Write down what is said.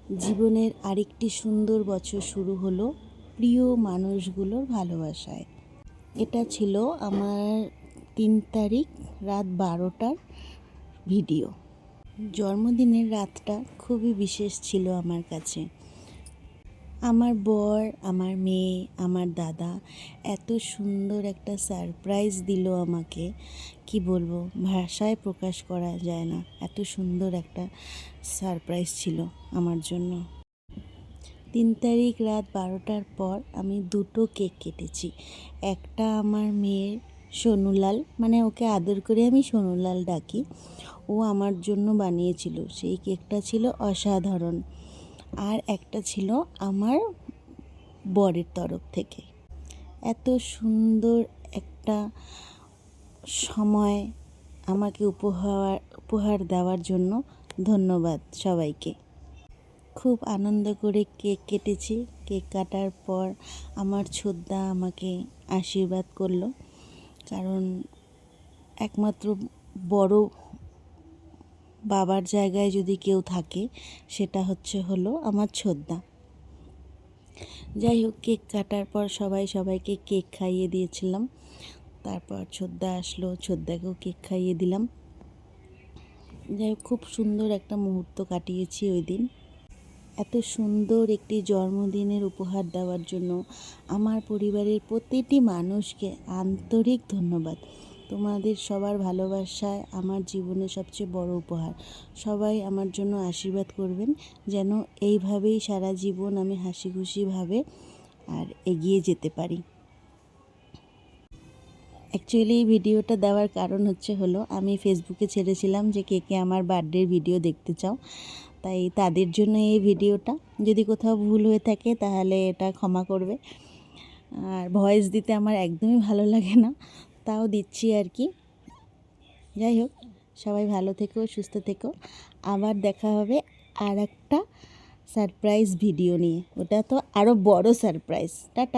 জীবনের আরেকটি সুন্দর বছর শুরু হলো প্রিয় মানুষগুলোর ভালোবাসায়। এটা ছিল আমার 3 তারিখ রাত 12টার ভিডিও। জন্মদিনের রাতটা খুবই বিশেষ ছিল আমার কাছে। আমার বর, আমার মেয়ে, আমার দাদা এত সুন্দর একটা সারপ্রাইজ দিল আমাকে, কি বলবো, ভাষায় প্রকাশ করা যায় না। এত সুন্দর একটা সারপ্রাইজ ছিল আমার জন্য। 3 তারিখ রাত 12টার পর আমি 2টো কেক কেটেছি। একটা আমার মেয়ের সোনুলাল, মানে ওকে আদর করে আমি সোনুলাল ডাকি, ও আমার জন্য বানিয়েছিল। সেই কেকটা ছিল অসাধারণ। আর একটা ছিল আমার বরের তরফ থেকে। এত সুন্দর একটা সময় আমাকে উপহার দেওয়ার জন্য ধন্যবাদ সবাইকে। খুব আনন্দ করে কেক কেটেছি। কেক কাটার পর আমার ছোদ্দা আমাকে আশীর্বাদ করলো, কারণ একমাত্র বড় বাবার জায়গায় যদি কেউ থাকে সেটা হলো আমার ছোদ্দা। যাই হোক, কেক কাটার পর সবাইকে কেক খাইয়ে দিয়েছিলাম। তারপর ছোদ্দা আসলো, ছোদ্দাকেও কেক খাইয়ে দিলাম। যাই হোক, খুব সুন্দর একটা মুহূর্ত কাটিয়েছি ওই দিন। এত সুন্দর একটি জন্মদিনের উপহার দেওয়ার জন্য আমার পরিবারের প্রতিটি মানুষকে আন্তরিক ধন্যবাদ। তোমাদের সবার ভালোবাসায় আমার জীবনের সবচেয়ে বড় উপহার। সবাই আমার জন্য আশীর্বাদ করবেন, যেন এইভাবেই সারা জীবন আমি হাসি খুশিভাবে আর এগিয়ে যেতে পারি। অ্যাকচুয়ালি এই ভিডিওটা দেওয়ার কারণ আমি ফেসবুকে ছেড়েছিলাম যে কে কে আমার বার্থডের ভিডিও দেখতে চাও, তাই তাদের জন্য এই ভিডিওটা। যদি কোথাও ভুল হয়ে থাকে তাহলে এটা ক্ষমা করবে। আর ভয়েস দিতে আমার একদমই ভালো লাগে না, তাও দিচ্ছি আর কি। যাই হোক, সবাই ভালো থেকো, সুস্থ থেকো। আবার দেখা হবে আর একটা সারপ্রাইজ ভিডিও নিয়ে। ওটা তো আরও বড় সারপ্রাইজ। টাটা।